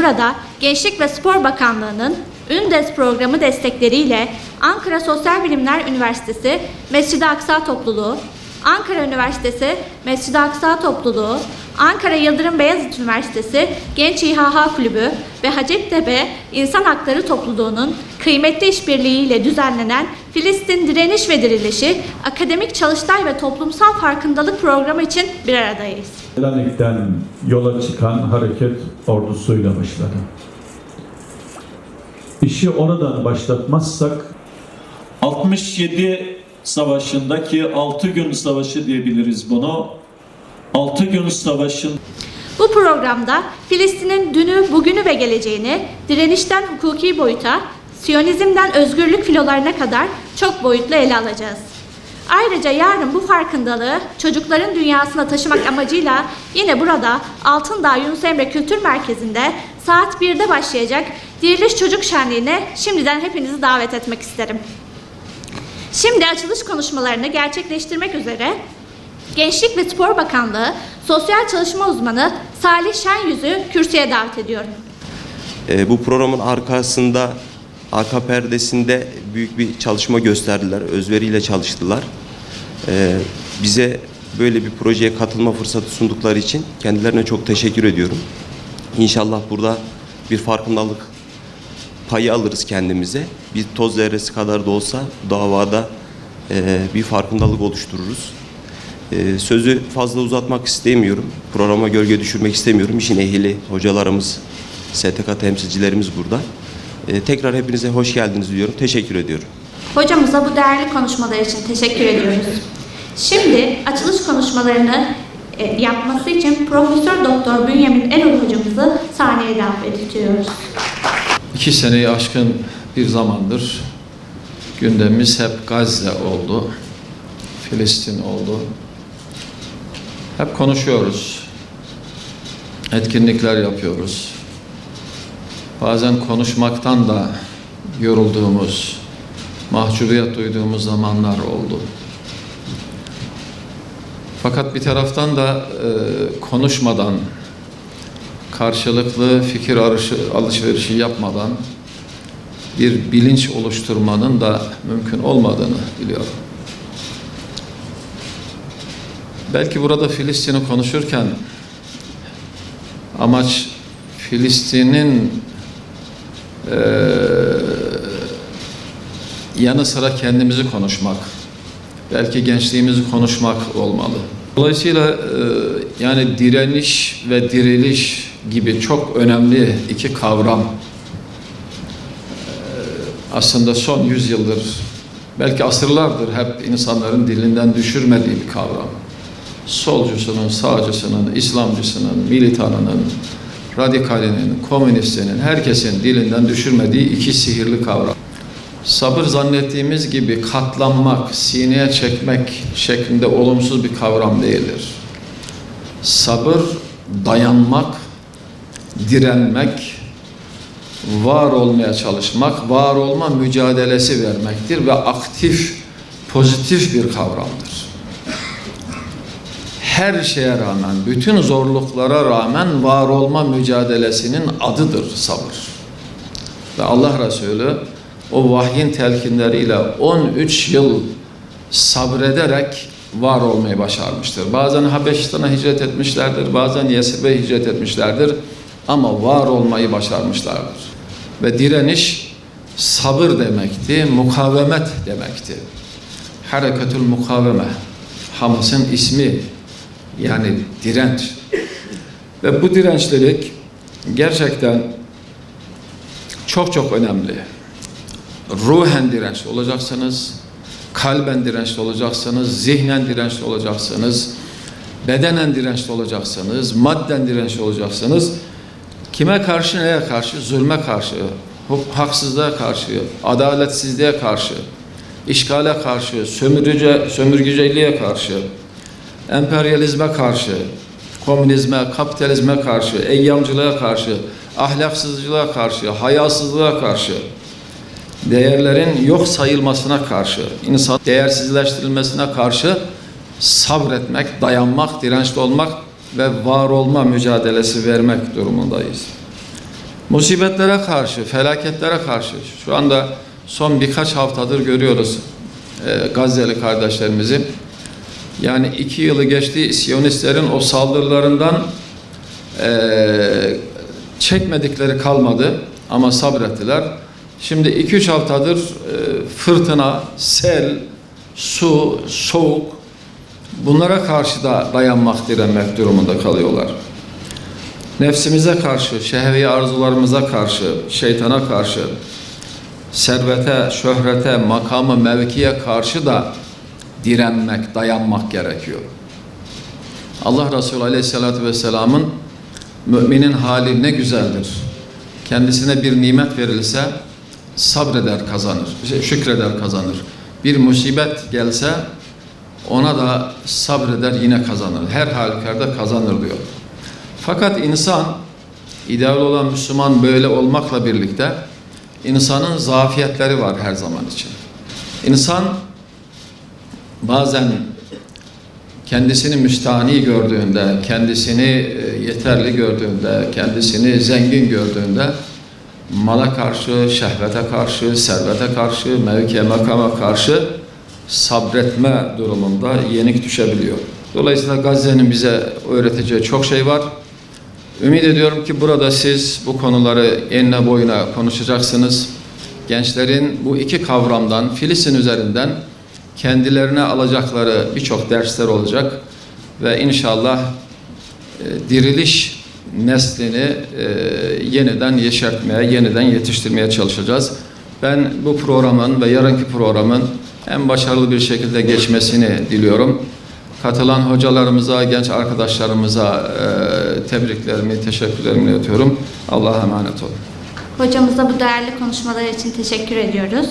burada Gençlik ve Spor Bakanlığı'nın ÜNDES programı destekleriyle Ankara Sosyal Bilimler Üniversitesi Mescid-i Aksa Topluluğu, Ankara Üniversitesi Mescid-i Aksa Topluluğu, Ankara Yıldırım Beyazıt Üniversitesi Genç İHH Kulübü ve Hacettepe İnsan Hakları Topluluğu'nun kıymetli işbirliğiyle düzenlenen Filistin Direniş ve Dirilişi Akademik Çalıştay ve Toplumsal Farkındalık Programı için bir aradayız. Selanik'ten yola çıkan hareket ordusuyla başladı. İşi oradan başlatmazsak 67 Savaşı'ndaki 6 gün savaşı diyebiliriz bunu. 6 gün savaşın. Bu programda Filistin'in dünü, bugünü ve geleceğini direnişten hukuki boyuta, Siyonizmden özgürlük filolarına kadar çok boyutlu ele alacağız. Ayrıca yarın bu farkındalığı çocukların dünyasına taşımak amacıyla yine burada Altındağ Yunus Emre Kültür Merkezi'nde saat 1'de başlayacak Diriliş Çocuk Şenliği'ne şimdiden hepinizi davet etmek isterim. Şimdi açılış konuşmalarını gerçekleştirmek üzere Gençlik ve Spor Bakanlığı Sosyal Çalışma Uzmanı Salih Şenyüz'ü kürsüye davet ediyorum. Bu programın arkasında, arka perdesinde büyük bir çalışma gösterdiler, özveriyle çalıştılar. Bize böyle bir projeye katılma fırsatı sundukları için kendilerine çok teşekkür ediyorum. İnşallah burada bir farkındalık payı alırız kendimize. Bir toz zerresi kadar da olsa davada bir farkındalık oluştururuz. Sözü fazla uzatmak istemiyorum. Programa gölge düşürmek istemiyorum. İşin ehli hocalarımız, STK temsilcilerimiz burada. Tekrar hepinize hoş geldiniz diyorum. Teşekkür ediyorum. Hocamıza bu değerli konuşmalar için teşekkür ediyoruz. Şimdi açılış konuşmalarını yapması için Profesör Doktor Bünyamin Erol hocamızı sahneye davet ediyoruz. 2 seneyi aşkın bir zamandır gündemimiz hep Gazze oldu, Filistin oldu. Hep konuşuyoruz, etkinlikler yapıyoruz. Bazen konuşmaktan da yorulduğumuz, mahcubiyet duyduğumuz zamanlar oldu. Fakat bir taraftan da konuşmadan, karşılıklı fikir alışverişi yapmadan bir bilinç oluşturmanın da mümkün olmadığını biliyorum. Belki burada Filistin'i konuşurken amaç Filistin'in yanı sıra kendimizi konuşmak, belki gençliğimizi konuşmak olmalı. Dolayısıyla yani direniş ve diriliş gibi çok önemli iki kavram aslında son 100 yıldır, belki asırlardır hep insanların dilinden düşürmediği bir kavram. Solcusunun, sağcısının, İslamcısının, militanının, radikalinin, komünistinin, herkesin dilinden düşürmediği iki sihirli kavram. Sabır zannettiğimiz gibi katlanmak, sineye çekmek şeklinde olumsuz bir kavram değildir. Sabır, dayanmak, direnmek, var olmaya çalışmak, var olma mücadelesi vermektir ve aktif, pozitif bir kavramdır. Her şeye rağmen, bütün zorluklara rağmen var olma mücadelesinin adıdır sabır. Ve Allah Resulü o vahyin telkinleriyle 13 yıl sabrederek var olmayı başarmıştır. Bazen Habeşistan'a hicret etmişlerdir, bazen Yesrib'e hicret etmişlerdir ama var olmayı başarmışlardır. Ve direniş sabır demekti, mukavemet demekti. Hareketül mukaveme, Hamas'ın ismi, yani direnç. Ve bu dirençlilik gerçekten çok çok önemli. Ruhen dirençli olacaksınız, kalben dirençli olacaksınız, zihnen dirençli olacaksınız, bedenen dirençli olacaksınız, madden dirençli olacaksınız. Kime karşı, neye karşı? Zulme karşı, haksızlığa karşı, adaletsizliğe karşı, işgale karşı, sömürgeciliğe karşı, emperyalizme karşı, komünizme, kapitalizme karşı, eyyamcılığa karşı, ahlaksızcılığa karşı, hayasızlığa karşı, değerlerin yok sayılmasına karşı, insan değersizleştirilmesine karşı sabretmek, dayanmak, dirençli olmak ve var olma mücadelesi vermek durumundayız. Musibetlere karşı, felaketlere karşı şu anda son birkaç haftadır görüyoruz Gazze'li kardeşlerimizi. Yani 2 yılı geçti, Siyonistlerin o saldırılarından çekmedikleri kalmadı ama sabrettiler. Şimdi 2-3 haftadır fırtına, sel, su, soğuk, bunlara karşı da dayanmak, direnmek durumunda kalıyorlar. Nefsimize karşı, şehvi arzularımıza karşı, şeytana karşı, servete, şöhrete, makamı, mevkiye karşı da direnmek, dayanmak gerekiyor. Allah Resulü Aleyhisselatü Vesselam'ın müminin hali ne güzeldir. Kendisine bir nimet verilse sabreder kazanır, şükreder kazanır. Bir musibet gelse ona da sabreder yine kazanır. Her halükarda kazanır diyor. Fakat insan, ideal olan Müslüman böyle olmakla birlikte insanın zafiyetleri var her zaman için. İnsan bazen kendisini müstahni gördüğünde, kendisini yeterli gördüğünde, kendisini zengin gördüğünde mala karşı, şehvete karşı, servete karşı, mevkiye, makama karşı sabretme durumunda yenik düşebiliyor. Dolayısıyla Gazze'nin bize öğreteceği çok şey var. Ümit ediyorum ki burada siz bu konuları enine boyuna konuşacaksınız. Gençlerin bu iki kavramdan, Filistin üzerinden kendilerine alacakları birçok dersler olacak ve inşallah diriliş neslini yeniden yeşertmeye, yeniden yetiştirmeye çalışacağız. Ben bu programın ve yarınki programın en başarılı bir şekilde geçmesini diliyorum. Katılan hocalarımıza, genç arkadaşlarımıza tebriklerimi, teşekkürlerimi iletiyorum. Allah'a emanet olun. Hocamıza bu değerli konuşmalar için teşekkür ediyoruz.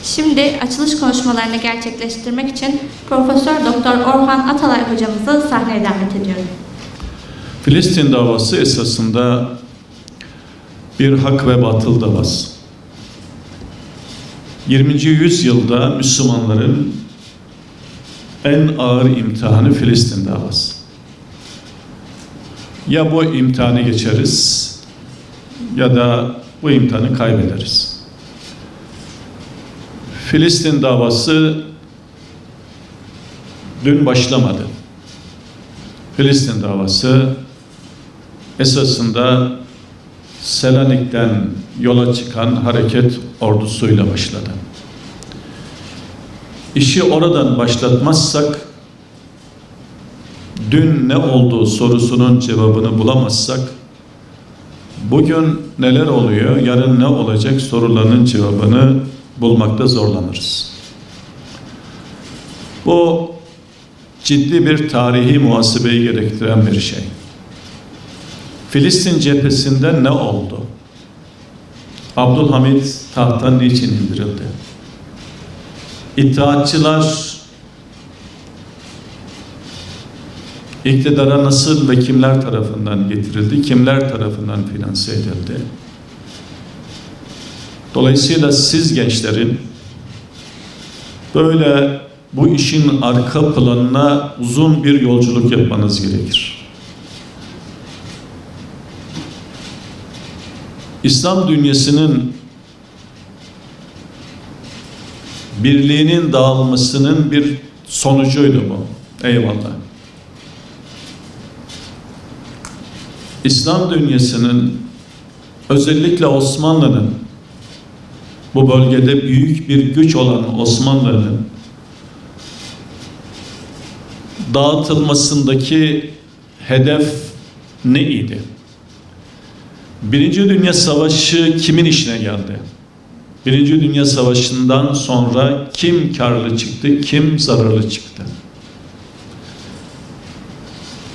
Şimdi açılış konuşmalarını gerçekleştirmek için Profesör Doktor Orhan Atalay hocamızı sahneye davet ediyorum. Filistin davası esasında bir hak ve batıl davası. 20. yüzyılda Müslümanların en ağır imtihanı Filistin davası. Ya bu imtihanı geçeriz ya da bu imtihanı kaybederiz. Filistin davası dün başlamadı. Filistin davası esasında Selanik'ten yola çıkan hareket ordusuyla başladı. İşi oradan başlatmazsak, dün ne oldu sorusunun cevabını bulamazsak, bugün neler oluyor, yarın ne olacak sorularının cevabını bulmakta zorlanırız. Bu ciddi bir tarihi muhasebeyi gerektiren bir şey. Filistin cephesinde ne oldu? Abdülhamit tahttan niçin indirildi? İttihatçılar iktidara nasıl ve kimler tarafından getirildi, kimler tarafından finanse edildi? Dolayısıyla siz gençlerin böyle bu işin arka planına uzun bir yolculuk yapmanız gerekir. İslam dünyasının birliğinin dağılmasının bir sonucuydu bu. Eyvallah. İslam dünyasının, özellikle Osmanlı'nın, bu bölgede büyük bir güç olan Osmanlı'nın dağıtılmasındaki hedef neydi? Birinci Dünya Savaşı kimin işine geldi? Birinci Dünya Savaşı'ndan sonra kim karlı çıktı, kim zararlı çıktı?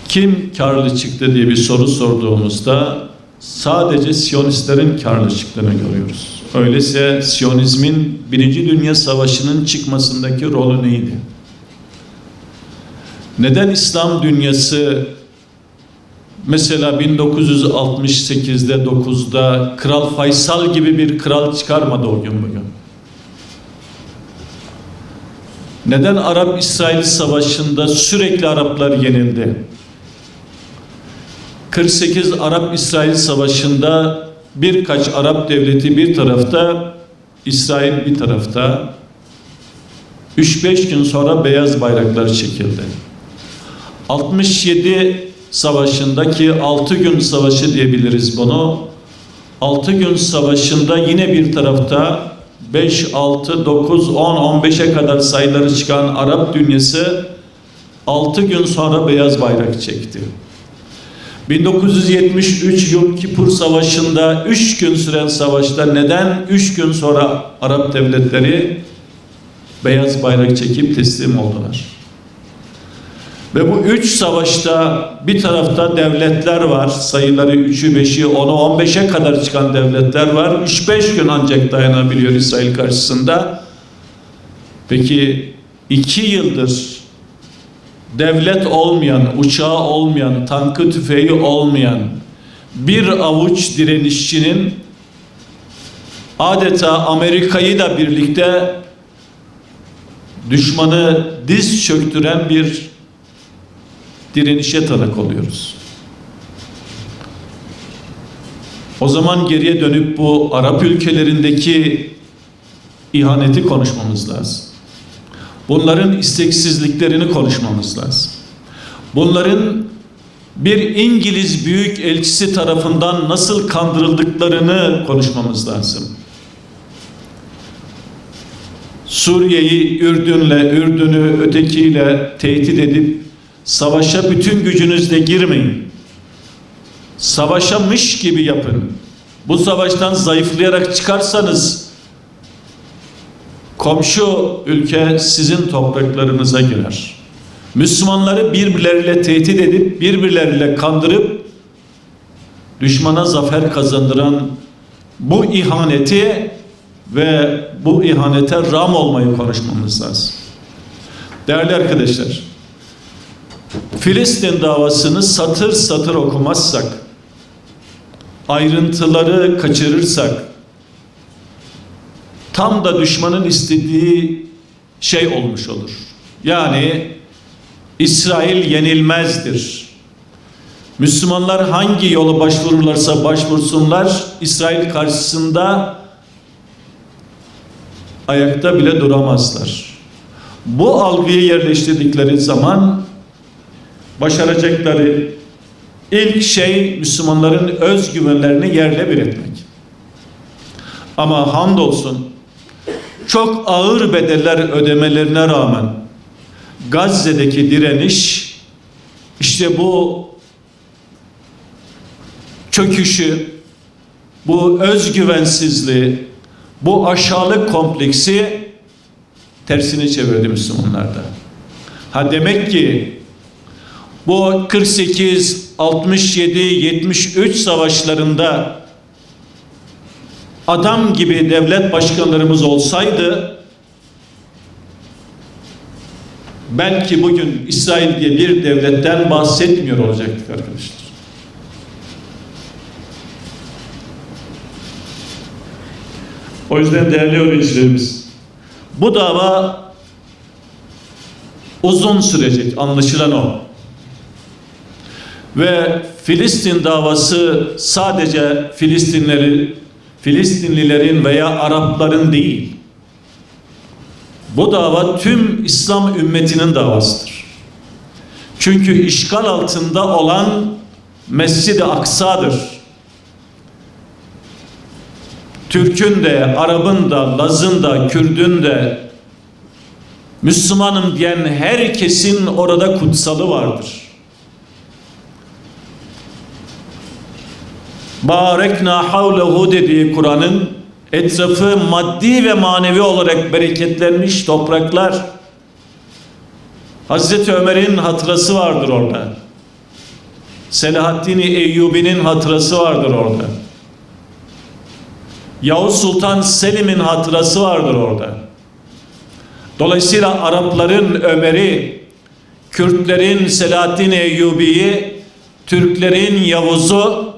Kim karlı çıktı diye bir soru sorduğumuzda sadece Siyonistlerin karlı çıktığını görüyoruz. Öyleyse Siyonizmin Birinci Dünya Savaşı'nın çıkmasındaki rolü neydi? Neden İslam dünyası mesela 1968'de 9'da Kral Faysal gibi bir kral çıkarmadı o gün bugün? Neden Arap-İsrail Savaşı'nda sürekli Araplar yenildi? 48 Arap-İsrail Savaşı'nda birkaç Arap devleti bir tarafta, İsrail bir tarafta. 3-5 gün sonra beyaz bayraklar çekildi. 67 savaşındaki 6 gün savaşı diyebiliriz bunu. 6 gün savaşında yine bir tarafta 5, 6, 9, 10, 15'e kadar sayıları çıkan Arap dünyası 6 gün sonra beyaz bayrak çekti. 1973 Yom Kipur Savaşı'nda 3 gün süren savaşta neden 3 gün sonra Arap devletleri beyaz bayrak çekip teslim oldular? Ve bu 3 savaşta bir tarafta devletler var. Sayıları 3'ü, 5'i, 10'u, 15'e kadar çıkan devletler var. 3-5 gün ancak dayanabiliyor İsrail karşısında. Peki 2 yıldır devlet olmayan, uçağı olmayan, tankı tüfeği olmayan bir avuç direnişçinin adeta Amerika'yı da birlikte düşmanı diz çöktüren bir direnişe tanık oluyoruz. O zaman geriye dönüp bu Arap ülkelerindeki ihaneti konuşmamız lazım. Bunların isteksizliklerini konuşmamız lazım. Bunların bir İngiliz büyükelçisi tarafından nasıl kandırıldıklarını konuşmamız lazım. Suriye'yi Ürdün'ü ötekiyle tehdit edip savaşa bütün gücünüzle girmeyin. Savaşamış gibi yapın. Bu savaştan zayıflayarak çıkarsanız komşu ülke sizin topraklarınıza girer. Müslümanları birbirleriyle tehdit edip birbirleriyle kandırıp düşmana zafer kazandıran bu ihaneti ve bu ihanete ram olmayı konuşmamız lazım. Değerli arkadaşlar, Filistin davasını satır satır okumazsak, ayrıntıları kaçırırsak, tam da düşmanın istediği şey olmuş olur. Yani İsrail yenilmezdir. Müslümanlar hangi yolu başvururlarsa başvursunlar, İsrail karşısında ayakta bile duramazlar. Bu algıyı yerleştirdikleri zaman başaracakları ilk şey Müslümanların özgüvenlerini yerle bir etmek. Ama hamdolsun çok ağır bedeller ödemelerine rağmen Gazze'deki direniş işte bu çöküşü, bu özgüvensizliği, bu aşağılık kompleksi tersini çevirdi Müslümanlarda. Ha demek ki bu 48, 67, 73 savaşlarında adam gibi devlet başkanlarımız olsaydı belki bugün İsrail diye bir devletten bahsetmiyor olacaktık arkadaşlar. O yüzden değerli öğrencilerimiz, bu dava uzun sürecek, anlaşılan o. Ve Filistin davası sadece Filistinlilerin veya Arapların değil. Bu dava tüm İslam ümmetinin davasıdır. Çünkü işgal altında olan Mescid-i Aksa'dır. Türk'ün de, Arap'ın da, Laz'ın da, Kürd'ün de, Müslümanım diyen herkesin orada kutsalı vardır. Barekna havlehu dediği Kur'an'ın etrafı maddi ve manevi olarak bereketlenmiş topraklar. Hazreti Ömer'in hatırası vardır orada. Selahaddin Eyyubi'nin hatırası vardır orada. Yavuz Sultan Selim'in hatırası vardır orada. Dolayısıyla Arapların Ömer'i, Kürtlerin Selahaddin Eyyubi'yi, Türklerin Yavuz'u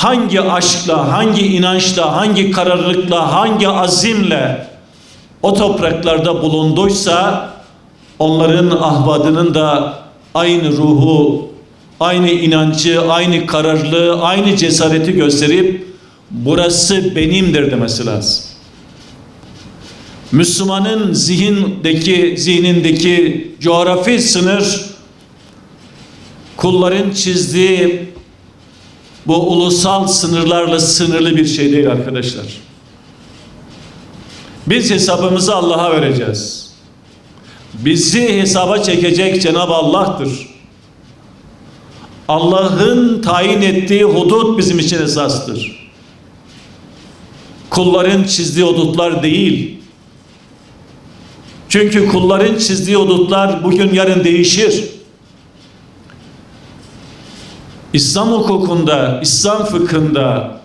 hangi aşkla, hangi inançla, hangi kararlılıkla, hangi azimle o topraklarda bulunduysa onların ahvadının da aynı ruhu, aynı inancı, aynı kararlılığı, aynı cesareti gösterip burası benimdir demesi lazım. Müslümanın zihnindeki coğrafi sınır, kulların çizdiği bu ulusal sınırlarla sınırlı bir şey değil arkadaşlar. Biz hesabımızı Allah'a vereceğiz. Bizi hesaba çekecek Cenab-ı Allah'tır. Allah'ın tayin ettiği hudut bizim için esastır. Kulların çizdiği hudutlar değil. Çünkü kulların çizdiği hudutlar bugün yarın değişir. İslam hukukunda, İslam fıkhında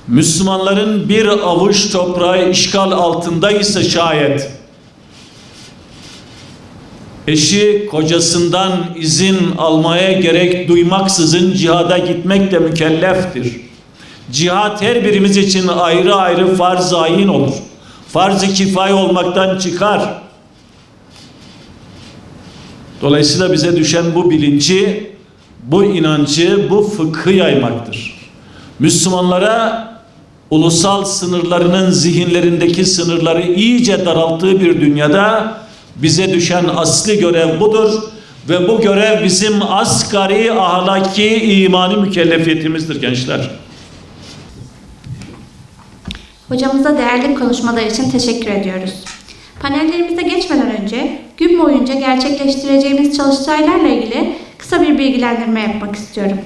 Müslümanların bir avuç toprağı işgal altındaysa şayet eşi kocasından izin almaya gerek duymaksızın cihada gitmekle mükelleftir. Cihat her birimiz için ayrı ayrı farz-ı ayin olur. Farz-ı kifaye olmaktan çıkar. Dolayısıyla bize düşen bu bilinci, bu inancı, bu fıkhı yaymaktır. Müslümanlara ulusal sınırlarının zihinlerindeki sınırları iyice daralttığı bir dünyada bize düşen asli görev budur ve bu görev bizim asgari ahlaki imani mükellefiyetimizdir gençler. Hocamıza değerli konuşmalar için teşekkür ediyoruz. Panellerimize geçmeden önce gün boyunca gerçekleştireceğimiz çalıştaylarla ilgili kısa bir bilgilendirme yapmak istiyorum.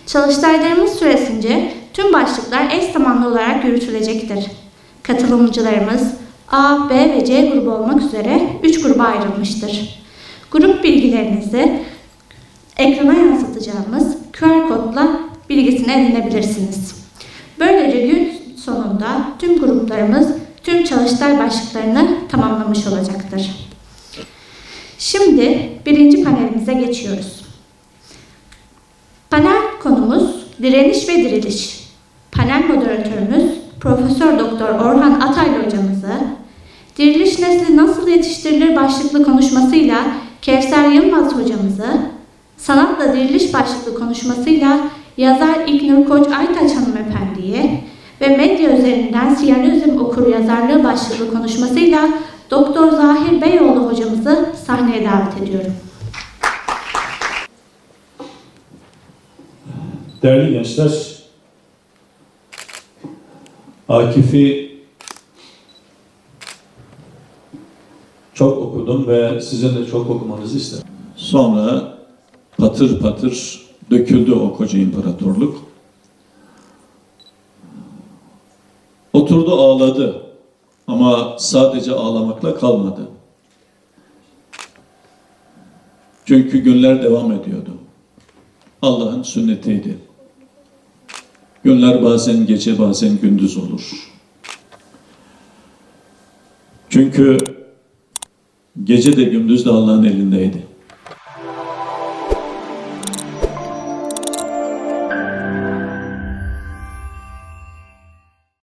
Çalıştaylarımız süresince tüm başlıklar eş zamanlı olarak yürütülecektir. Katılımcılarımız A, B ve C grubu olmak üzere 3 gruba ayrılmıştır. Grup bilgilerinizi ekrana yansıtacağımız QR kodla bilgisini edinebilirsiniz. Böylece gün sonunda tüm gruplarımız tüm çalıştay başlıklarını tamamlamış olacaktır. Şimdi birinci panelimize geçiyoruz. Panel konumuz direniş ve diriliş. Panel moderatörümüz Profesör Doktor Orhan Ataylı hocamızı diriliş nesli nasıl yetiştirilir başlıklı konuşmasıyla Kevser Yılmaz hocamızı, sanatla diriliş başlıklı konuşmasıyla yazar İlknur Koç Aytaç hanımefendiyi ve medya üzerinden Siyonizm okuryazarlığı başlıklı konuşmasıyla Doktor Zahir Beyoğlu hocamızı sahneye davet ediyorum. Değerli gençler, Akif'i çok okudum ve sizin de çok okumanızı isterim. Sonra patır patır döküldü o koca imparatorluk. Oturdu ağladı ama sadece ağlamakla kalmadı. Çünkü günler devam ediyordu. Allah'ın sünnetiydi. Günler bazen gece bazen gündüz olur. Çünkü gece de gündüz de Allah'ın elindeydi.